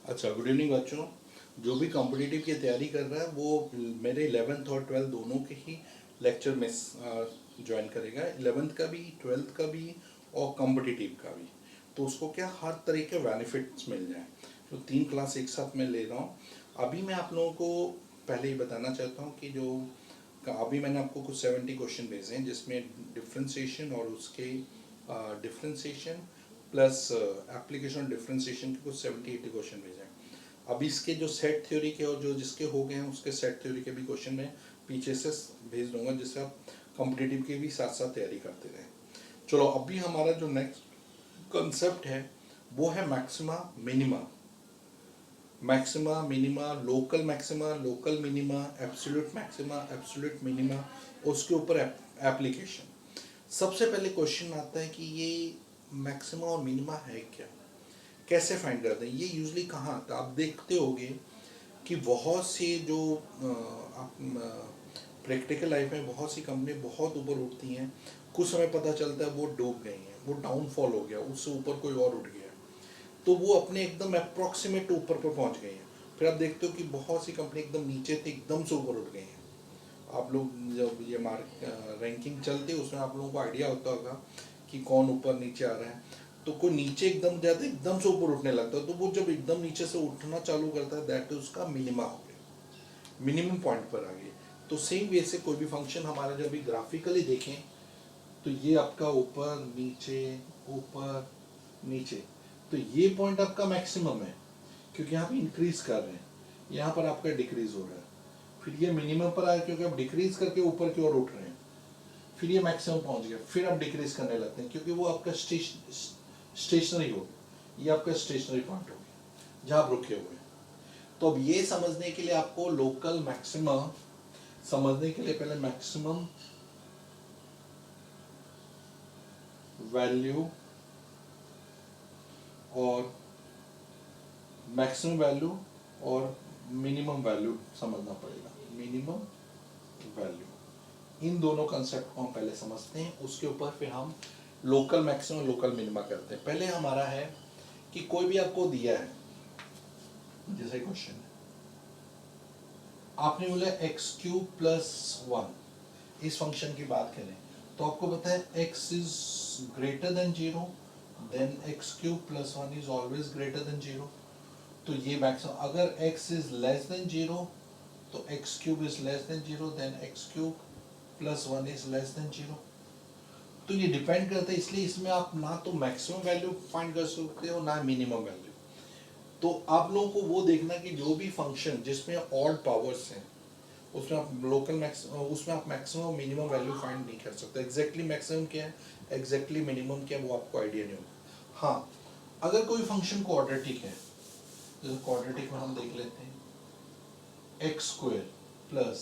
अच्छा, good evening बच्चों। जो भी कॉम्पिटिटिव की तैयारी कर रहा है वो मेरे 11th और 12th दोनों के ही लेक्चर में ज्वाइन करेगा। 11th का भी, 12th का भी और कॉम्पिटिटिव का भी। तो उसको क्या हर तरह के बेनिफिट्स मिल जाएं। तो 3 क्लास एक साथ मैं ले रहा हूँ। अभी मैं आप लोगों को पहले ही बताना चाहता हूँ कि जो अभी मैंने आपको कुछ 70 क्वेश्चन भेजे हैं, जिसमें डिफ्रेंसिएशन और उसके डिफ्रेंसिएशन प्लस एप्लीकेशन डिफ्रेंसिएशन के कुछ 70-80 क्वेश्चन भेजे हैं। अब इसके जो सेट थ्योरी के और जो जिसके हो गए हैं उसके सेट थ्योरी के भी क्वेश्चन मैं पीछे से भेज दूंगा, जिससे आप कॉम्पिटिटिव की भी साथ साथ तैयारी करते रहें। चलो, अभी हमारा जो नेक्स्ट कंसेप्ट है वो है maxima minima. Maxima minima, local maxima, local minima, absolute maxima, absolute minima, उसके ऊपर एप्लीकेशन। सबसे पहले क्वेश्चन आता है कि ये मैक्सिमा और मिनिमा है क्या, कैसे फाइंड करते हैं, ये यूजली कहाँ आता है। आप देखते होंगे कि बहुत से जो आप प्रैक्टिकल लाइफ में बहुत सी कंपनी बहुत ऊपर उठती हैं, कुछ समय पता चलता है वो डूब गई हैं, वो डाउनफॉल हो गया, उससे ऊपर कोई और उठ गया, तो वो अपने एकदम अप्रोक्सीमेट ऊपर पर पहुंच गए हैं। फिर आप देखते हो कि बहुत सी कंपनी एकदम नीचे थे, एकदम से ऊपर उठ गई हैं। आप लोग जब ये रैंकिंग चलती है उसमें आप लोगों को आइडिया होता होगा कि कौन ऊपर नीचे आ रहा है। तो कोई नीचे एकदम जाता है, एकदम से ऊपर उठने लगता है, तो वो जब एकदम नीचे से उठना चालू करता है, दैट इज उसका मिनिमा हो गया, मिनिमम पॉइंट पर आ गए। तो सेम वे से कोई भी फंक्शन हमारा जब भी ग्राफिकली देखें तो ये आपका ऊपर नीचे, ऊपर नीचे, तो ये पॉइंट आपका मैक्सिमम है, क्योंकि यहाँ पे इंक्रीज कर रहे हैं, यहाँ पर आपका डिक्रीज हो रहा है। फिर ये मिनिमम पर आया क्योंकि आप डिक्रीज करके ऊपर की ओर उठ रहे हैं। फिर ये मैक्सिमम पहुंच गया, फिर आप डिक्रीज करने लगते हैं, क्योंकि वो आपका स्टेशनरी हो गया, ये आपका स्टेशनरी पॉइंट हो गया जहाँ आप रुके हुए हैं। तो अब ये समझने के लिए आपको लोकल मैक्सिमम समझने के लिए पहले मैक्सिमम वैल्यू और मैक्सिमम वैल्यू और मिनिमम वैल्यू समझना पड़ेगा। मिनिमम वैल्यू, इन दोनों कंसेप्ट को हम पहले समझते हैं, उसके ऊपर फिर हम लोकल मैक्सिमम लोकल मिनिमा करते हैं। पहले हमारा है कि कोई भी आपको दिया है, जैसे क्वेश्चन है, आपने बोला एक्स क्यूब प्लस वन, इस फंक्शन की बात करें तो आपको पता है x is greater than zero, then x cube plus one is always greater than zero. तो ये मैक्सिमम, अगर x is less than zero तो x cube is less than zero, then x cube plus one is less than zero. तो ये depend करता है, इसलिए इसमें आप ना तो मैक्सिमम वैल्यू फाइंड कर सकते हो ना मिनिमम वैल्यू। तो आप लोगों को वो देखना कि जो भी फंक्शन जिसमें ऑड पावर्स हैं उसमें आप लोकल मैक्सिमम, उसमें आप मैक्सिमम मिनिमम वैल्यू फाइंड नहीं कर सकते। एग्जैक्टली मैक्सिमम क्या है, एग्जैक्टली मिनिमम क्या है, वो आपको आइडिया नहीं होगा। हाँ, अगर कोई फंक्शन क्वाड्रेटिक है, जैसे क्वाड्रेटिक में हम देख लेते हैं x square plus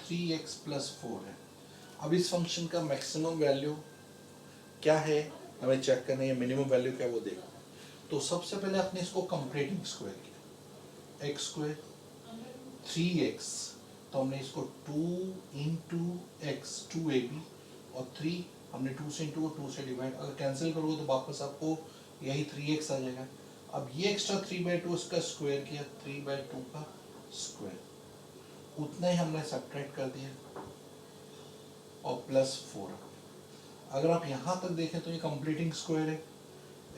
3x plus 4 है। अब इस फंक्शन का मैक्सिमम वैल्यू क्या है हमें चेक करना है, मिनिमम वैल्यू क्या वो देखो। तो सबसे पहले आपने इसको कंप्लीटिंग स्क्वायर किया, एक्स स्क्वायर 3x, तो हमने इसको 2 इंटू एक्स 2ab, और 3 हमने 2 से इंटू 2 से डिवाइड, अगर कैंसिल करोगे तो वापस आपको यही 3x आ जाएगा। अब ये एक्स्ट्रा 3/2 इसका स्क्वायर किया, 3/2 का स्क्वायर, उतना ही हमने सब्ट्रैक्ट कर दिया और प्लस 4। अगर आप यहाँ तक देखें तो ये कंप्लीटिंग स्क्वायर है,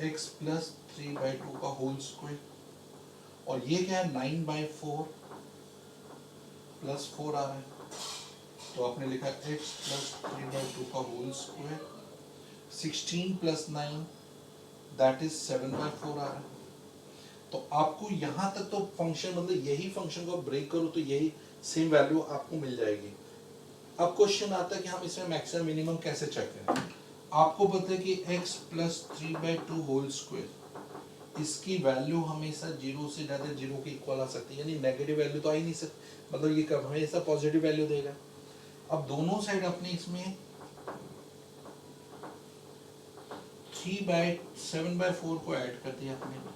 x प्लस 3/2 का होल स्क्वायर, और ये क्या है 9/4 प्लस 4 आ रहा है, तो आपने लिखा x प्लस 3/2 का whole square, 16 plus 9 that is 7/4 आ रहा है। तो आपको यहाँ तक तो फंक्शन, मतलब यही फंक्शन को ब्रेक करो तो यही सेम वैल्यू आपको मिल जाएगी। अब क्वेश्चन आता है कि हम इसमें मैक्सिमम मिनिमम कैसे चेक करें। आपको पता है कि x प्लस 3/2 होल स्क्वायर, इसकी वैल्यू हमेशा जीरो से ज़्यादा जीरो के इक्वल आ सकती है, यानी नेगेटिव वैल्यू तो आ ही नहीं सकती, मतलब ये कब हमेशा पॉजिटिव वैल्यू देगा। अब दोनों साइड अपने इसमें 7/4 को ऐड कर दिया आपने,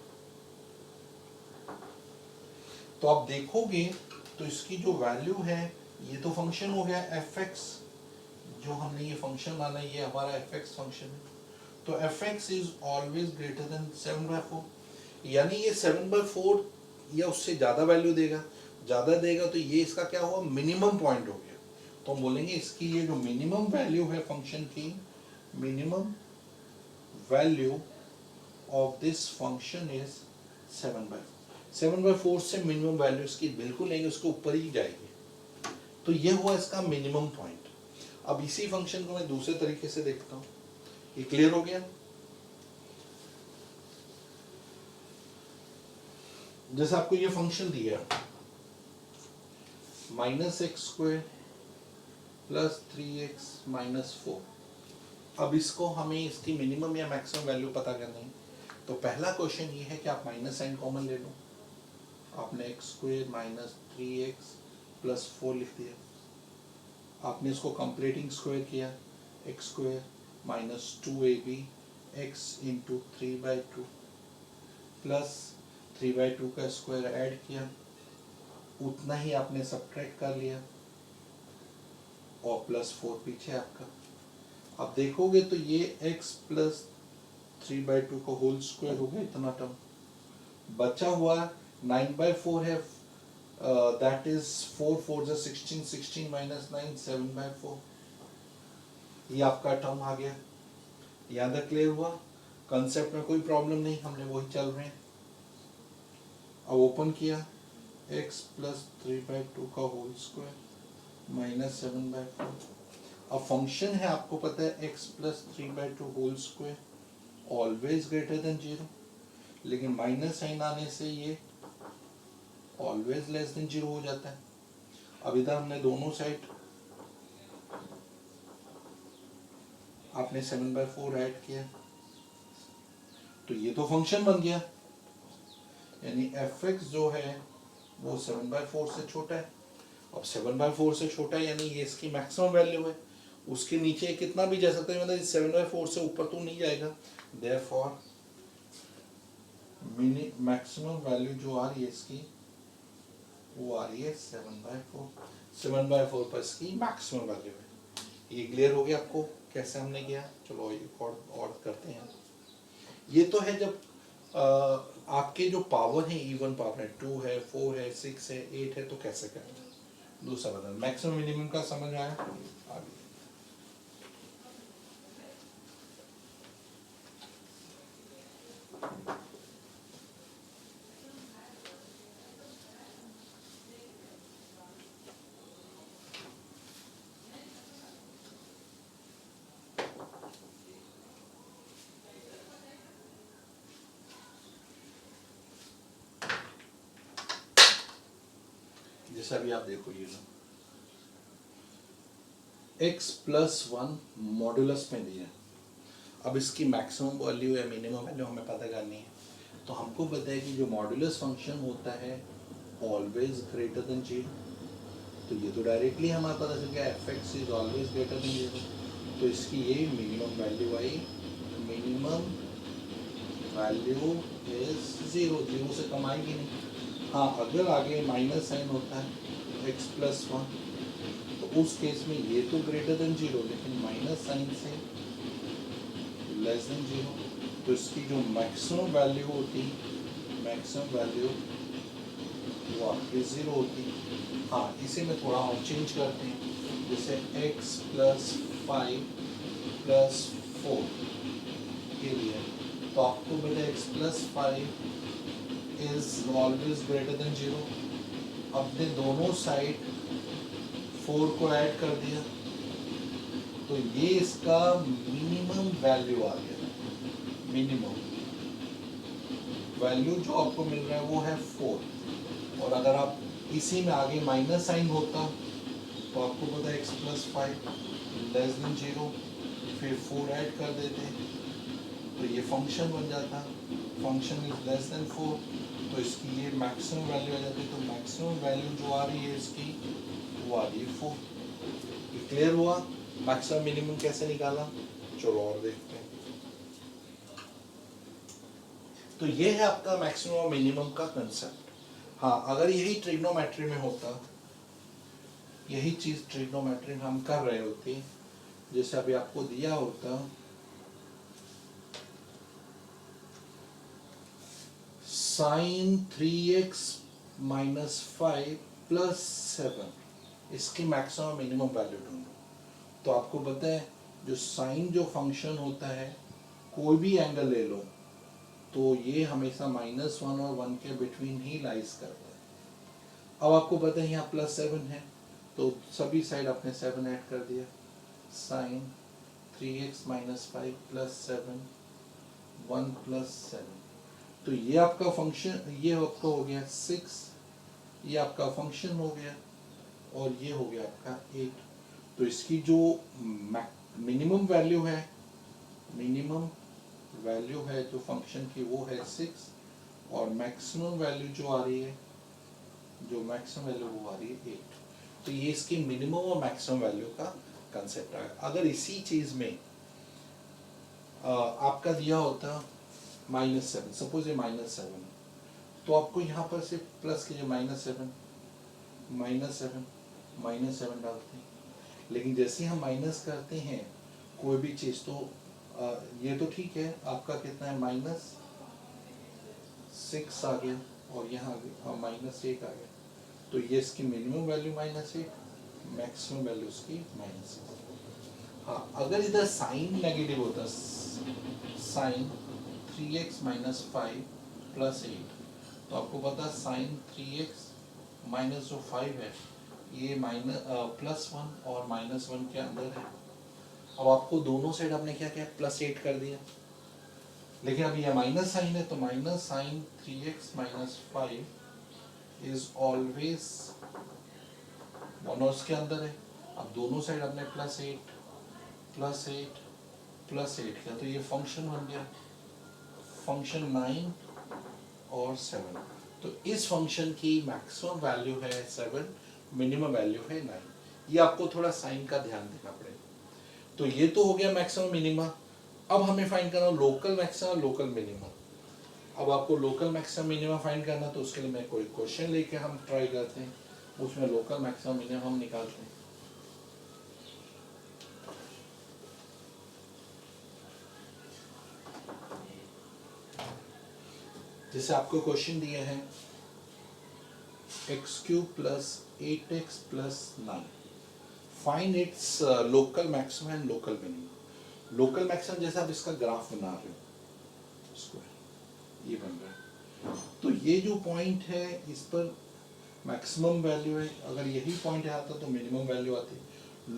तो आप देखोगे तो इसकी जो वैल्यू है, ये तो फंक्शन हो गया fx, जो हमने ये फंक्शन माना है ये हमारा fx फंक्शन है, तो fx is always greater then 7/4। यानी ये 7/4 या उससे ज़्यादा वैल्यू देगा, ज़्यादा देगा तो ये इसका क्या हुआ, मिनिमम पॉइंट हो गया। तो हम बोलेंगे इसकी ये जो मिनिमम वैल्यू है फंक्शन की, minimum value of this function is 7/4। 7/4 से मिनिमम वैल्यू इसकी बिल्कुल नहीं, उसके ऊपर ही जाएगी। तो ये हुआ इसका मिनिमम पॉइंट। अब इसी फंक्शन को मैं दूसरे तरीके से देखता हूँ। ये क्लियर हो गया? जैसे आपको ये फंक्शन दिया -x² + 3x - 4। अब इसको हमें इसकी मिनिमम या मैक्सिमम वैल्यू पता करनी है। तो पहला क्वेश्चन ये है कि आप माइनस साइन कॉमन ले लो। आपने x² - 3x + 4 लिख दिया। आपने इसको कंप्लीटिंग स्क्वायर किया, x² - 2ab x × 3/2 प्लस 3/2 का स्क्वायर ऐड किया, उतना ही आपने सब्ट्रैक्ट कर लिया और +4 पीछे आपका। अब देखोगे तो ये x + 3/2 का होल स्क्वायर हो गया इतना टर्म। बचा हुआ 9/4 है, दैट इज 4 4 = 16, 16 - 9 7/4। ये आपका टर्म आ गया। यहाँ तक क्लियर हुआ? कंसेप्ट में कोई प्रॉब्लम नहीं, हमने वही चल रहे हैं। अब ओपन किया, x + 3/2 का होल स्क्वायर -7/4। अब फंक्शन है, आपको पता है x + 3/2 whole square always greater than 0, लेकिन माइनस साइन आने से ये ऑलवेज लेस देन 0 हो जाता है। अब इधर हमने दोनों साइड आपने 7/4 ऐड किया, तो ये तो फंक्शन बन गया, यानी fx जो है वो 7/4 से छोटा है। अब 7/4 से छोटा है यानी ये इसकी मैक्सिमम वैल्यू है। उसके नीचे कितना भी जा सकता है, मतलब 7/4 से ऊपर तो नहीं जाएगा। देयरफॉर मैक्सिमम वैल्यू जो आ रही है इसकी, वो आ रही है 7/4। 7/4 पर इसकी मैक्सिमम वैल्यू है। ये क्लियर हो गया आपको कैसे हमने किया? चलो एक और करते हैं। ये तो है जब आपके जो पावर है, इवन पावर है, 2 है, 4 है, 6 है, 8 है, तो कैसे करेंगे? दूसरा बदल मैक्सिमम मिनिमम का समझ आया? आगे जैसा भी आप देखो, ये लो x + 1 मॉड्यूलस में दिया। अब इसकी मैक्सिमम वैल्यू या मिनिमम वैल्यू हमें पता करनी है। तो हमको पता है कि जो मॉड्यूलस फंक्शन होता है ऑलवेज ग्रेटर देन 0। तो ये तो डायरेक्टली हमारा पता चल गया, fx is always greater than 0। तो इसकी ये minimum value I, minimum value is 0, 0 से कम आएगी नहीं। हाँ, अगर आगे माइनस साइन होता है x + 1, तो उस केस में ये तो ग्रेटर देन 0, लेकिन माइनस साइन से लेस देन 0। तो इसकी जो मैक्सिमम वैल्यू होती, मैक्सिमम वैल्यू वो आपकी 0 होती। हाँ, इसे में थोड़ा और चेंज करते हैं, जैसे x + 5 + 4 के लिए, तो आपको पता है x + 5 is always greater than 0। अपने दोनों साइड 4 को ऐड कर दिया, तो ये इसका मिनिमम वैल्यू आ गया। मिनिमम वैल्यू जो आपको मिल रहा है वो है 4। और अगर आप इसी में आगे माइनस साइन होता तो आपको पता है x + 5 लेस देन 0, फिर 4 ऐड कर देते तो ये फंक्शन बन जाता, फंक्शन इज लेस देन 4। तो इसकी ये मैक्सिमम वैल्यू आ जाती है। तो मैक्सिमम वैल्यू जो आ रही है इसकी, वो आ रही है 4। ये क्लियर हुआ? मैक्सिमम मिनिमम कैसे निकाला? चलो और देखते हैं। तो ये है आपका मैक्सिमम और मिनिमम का कंसेप्ट। हाँ, अगर यही ट्रिग्नोमेट्री में होता, यही चीज ट्रिग्नोमेट्री में हम कर रहे होते, जैसे अभी आपको दिया होता साइन 3x माइनस 5 प्लस 7 इसकी मैक्सिमम मिनिमम वैल्यू ढूंढो। तो आपको पता है जो साइन जो फंक्शन होता है कोई भी एंगल ले लो तो ये हमेशा -1 और 1 के बिटवीन ही लाइज करता है। अब आपको पता है यहाँ +7 है तो सभी साइड आपने 7 ऐड कर दिया। Sign 3x minus 5 plus 7 1 plus 7 तो ये आपका फंक्शन, ये आपका हो गया 6, ये आपका फंक्शन हो गया और ये हो गया आपका 8। तो इसकी जो मिनिमम वैल्यू है, मिनिमम वैल्यू है जो फंक्शन की वो है 6 और मैक्सिमम वैल्यू जो आ रही है, जो मैक्सिमम वैल्यू वो आ रही है 8। तो ये इसकी मिनिमम और मैक्सिमम वैल्यू का कंसेप्ट है। अगर इसी चीज में आपका दिया होता -7, सपोज ये -7 तो आपको यहाँ पर से प्लस कीजिए -7 -7 डालते हैं। लेकिन जैसे हम माइनस करते हैं कोई भी चीज तो ये तो ठीक है, आपका कितना है -6 आ गया और यहाँ -8 आ गया। तो ये इसकी मिनिमम वैल्यू -8, मैक्सिमम वैल्यू इसकी -6। हाँ, अगर इधर साइन नेगेटिव होता, साइन 3x माइनस 5 प्लस 8 तो आपको पता है साइन 3x माइनस जो 5 है ये +1 और -1 के अंदर है। अब आपको दोनों साइड आपने क्या किया, +8 कर दिया। लेकिन अब ये माइनस साइन है तो minus sign 3x minus 5 is always 1 और उसके अंदर है। अब दोनों साइड आपने +8 किया तो ये फंक्शन बन गया, फंक्शन 9 और 7। तो इस फंक्शन की मैक्सिमम वैल्यू है 7, मिनिमम वैल्यू है 9। ये आपको थोड़ा साइन का ध्यान देना पड़ेगा। तो ये तो हो गया मैक्सिमम मिनिमा। अब हमें फाइंड करना लोकल मैक्सिमम लोकल मिनिमा। अब आपको लोकल मैक्सिमम मिनिमा फाइंड करना तो उसके लिए मैं कोई क्वेश्चन लेके हम ट्राई करते हैं, उसमें लोकल मैक्सिमम मिनिमम हम निकालते हैं। जैसे आपको क्वेश्चन दिए हैं x³ + 8x + 9 find its local maximum and local minimum. Local maximum जैसे आप इसका ग्राफ बना रहे हो, इसको ये बन रहा है तो ये जो पॉइंट है इस पर मैक्सिमम वैल्यू है। अगर यही पॉइंट आता तो मिनिमम वैल्यू आती।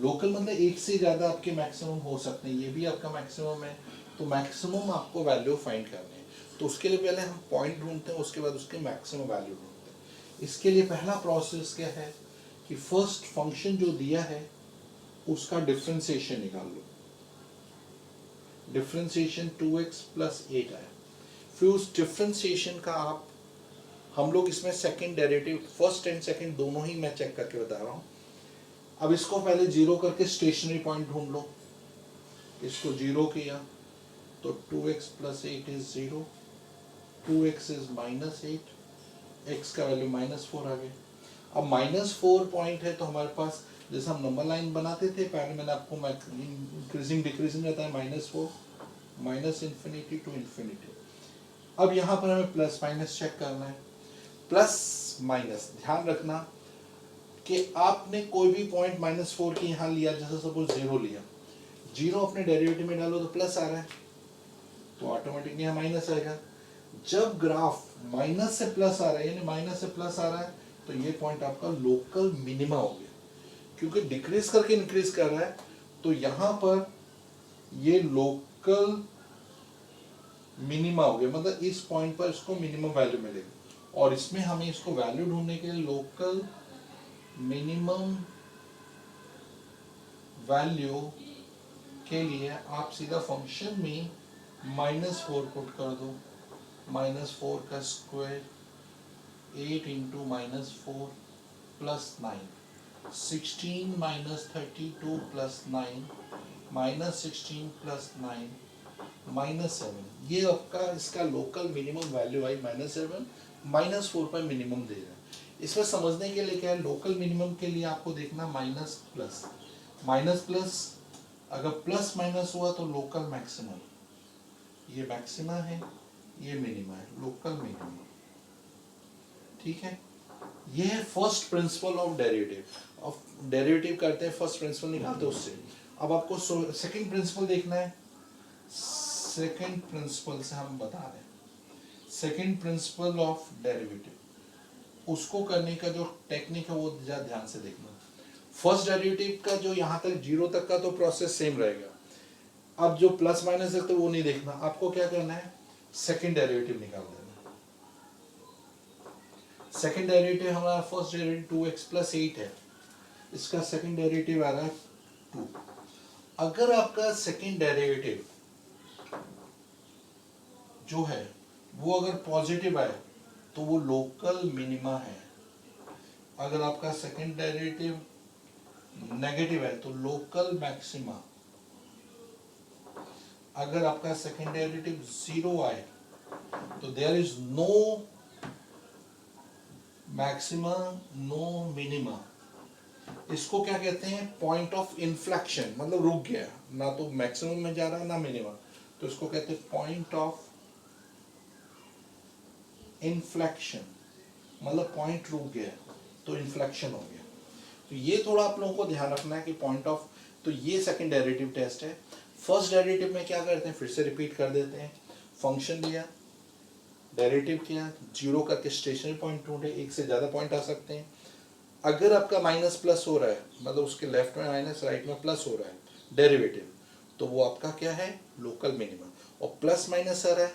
लोकल मतलब एक से ज़्यादा आपके मैक्सिमम हो सकते हैं, ये भी आपका मैक्सिमम है तो मैक्सिमम आपको वैल्यू फाइंड करनी है। तो उसके लिए पहले हम पॉइंट ढूंढते हैं, उसके बाद उसके मैक्सिमम वैल्यू ढूंढते हैं। इसके लिए पहला प्रोसेस क्या है कि फर्स्ट फंक्शन जो दिया है उसका डिफरेंशिएशन निकाल लो। डिफरेंशिएशन 2x + 8 आया। फिर उस डिफरेंशिएशन का आप, हम लोग इसमें second derivative, first and second दोनों ही मैं चेक करके बता रहा हूँ। अब इसको पहले 0 करके स्टेशनरी पॉइंट ढूंढ लो। इसको 0 किया तो 2x + 8 is 0, 2x is -8, x का वैल्यू -4 आ गया। अब -4 पॉइंट है तो हमारे पास जैसे हम नंबर लाइन बनाते थे पहले, मैंने आपको इंक्रीजिंग डिक्रीजिंग रहता है -4 -∞ to ∞। अब यहाँ पर हमें प्लस माइनस चेक करना है। प्लस माइनस ध्यान रखना कि आपने कोई भी पॉइंट -4 की यहाँ लिया, जैसे सपोज 0 लिया, 0 अपने डेरिवेटिव में डालो तो प्लस आ रहा है तो ऑटोमेटिकली यहाँ माइनस आएगा। जब ग्राफ माइनस से प्लस आ रहा है यानी माइनस से प्लस आ रहा है तो ये पॉइंट आपका लोकल मिनिमा हो गया, क्योंकि डिक्रीज करके इंक्रीज कर रहा है तो यहाँ पर ये लोकल मिनिमा हो गया। मतलब इस पॉइंट पर इसको मिनिमम वैल्यू मिलेगी और इसमें हमें इसको वैल्यू ढूंढने के लिए लोकल मिनिमम वैल्यू के लिए आप सीधा फंक्शन में -4 पुट कर दो। -4 का स्क्वायर 8 × -4 + 9, 16 - 32 + 9 -16 + 9 -7। ये आपका इसका लोकल मिनिमम वैल्यू आई -7, -4 पर मिनिमम दे रहा है। इसमें समझने के लिए क्या है, लोकल मिनिमम के लिए आपको देखना माइनस प्लस अगर प्लस माइनस हुआ तो लोकल मैक्सिमम, ये मैक्सिमा है ये मिनिमा है, लोकल मिनिमम। ठीक है, ये है फर्स्ट प्रिंसिपल ऑफ डेरिवेटिव। अब डेरिवेटिव करते हैं, फर्स्ट प्रिंसिपल निकालते हैं उससे। अब आपको सेकंड प्रिंसिपल देखना है, सेकंड प्रिंसिपल से हम बता रहे हैं, सेकंड प्रिंसिपल ऑफ डेरिवेटिव, उसको करने का जो टेक्निक है वो ध्यान से देखना। फर्स्ट डेरिवेटिव का जो यहाँ तक जीरो तक का तो प्रोसेस सेम रहेगा, अब जो प्लस माइनस है तो वो नहीं देखना, आपको क्या करना है, सेकंड डेरिवेटिव निकाल देना। सेकंड डेरिवेटिव हमारा फर्स्ट डेरिवेटिव 2x प्लस 8 है, इसका सेकंड डेरिवेटिव आ रहा है 2। अगर आपका सेकंड डेरिवेटिव जो है वो अगर पॉजिटिव आए तो वो लोकल मिनिमा है, अगर आपका सेकंड डेरिवेटिव नेगेटिव है तो लोकल मैक्सिमा, अगर आपका सेकंड डेरिवेटिव जीरो आए तो there is no maxima no minima. इसको क्या कहते हैं, पॉइंट ऑफ इन्फ्लेक्शन, मतलब रुक गया, ना तो मैक्सिमम में जा रहा है ना मिनिमम, तो इसको कहते हैं पॉइंट ऑफ इन्फ्लेक्शन, मतलब पॉइंट रुक गया तो इन्फ्लेक्शन हो गया। तो ये थोड़ा आप लोगों को ध्यान रखना है कि पॉइंट ऑफ, तो ये सेकंड डेरिवेटिव टेस्ट है। फर्स्ट डेरिवेटिव में क्या करते हैं, फिर से रिपीट कर देते हैं, फंक्शन लिया, डेरिवेटिव किया, जीरो करके स्टेशनरी पॉइंट ढूंढे, एक से ज़्यादा पॉइंट आ सकते हैं। अगर आपका माइनस प्लस हो रहा है, मतलब उसके लेफ्ट में माइनस राइट में प्लस हो रहा है डेरिवेटिव, तो वो आपका क्या है, लोकल मिनिमम। और प्लस माइनस आ रहा है,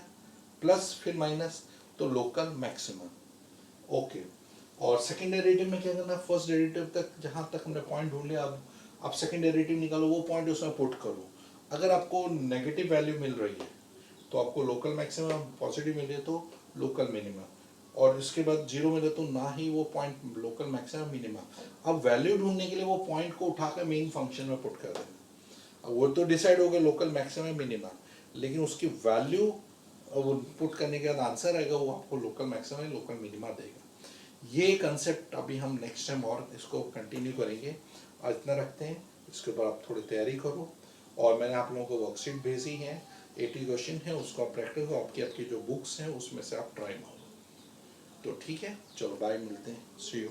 प्लस फिर माइनस, तो लोकल मैक्सिमम। ओके, और सेकंड डेरिवेटिव में क्या करना, फर्स्ट डेरिवेटिव तक जहाँ तक हमने पॉइंट ढूंढ लिया, अब आप सेकंड डेरिवेटिव निकालो, वो पॉइंट उसमें पुट करो। अगर आपको नेगेटिव वैल्यू मिल रही है तो आपको लोकल मैक्सिमम, पॉजिटिव मिले तो लोकल मिनिमम, और इसके बाद जीरो मिले तो ना ही वो पॉइंट लोकल मैक्सिमम मिनिमम। अब वैल्यू ढूंढने के लिए वो पॉइंट को उठाकर मेन फंक्शन में पुट कर देना। अब वो तो डिसाइड हो गया लोकल मैक्सिमम मिनिमम, लेकिन उसकी वैल्यू वो पुट करने के बाद आंसर आएगा, वो आपको लोकल मैक्सिमम लोकल मिनिमा देगा। ये कंसेप्ट अभी हम नेक्स्ट टाइम और इसको कंटिन्यू करेंगे, आज इतना रखते हैं, इसके ऊपर आप थोड़ी तैयारी करो। और मैंने आप लोगों को वर्कशीट भेजी है, 80 क्वेश्चन है, उसको आप प्रैक्टिस करो, आपकी जो बुक्स हैं उसमें से आप ट्राई मारो। तो ठीक है, चलो बाय, मिलते हैं, सी यू।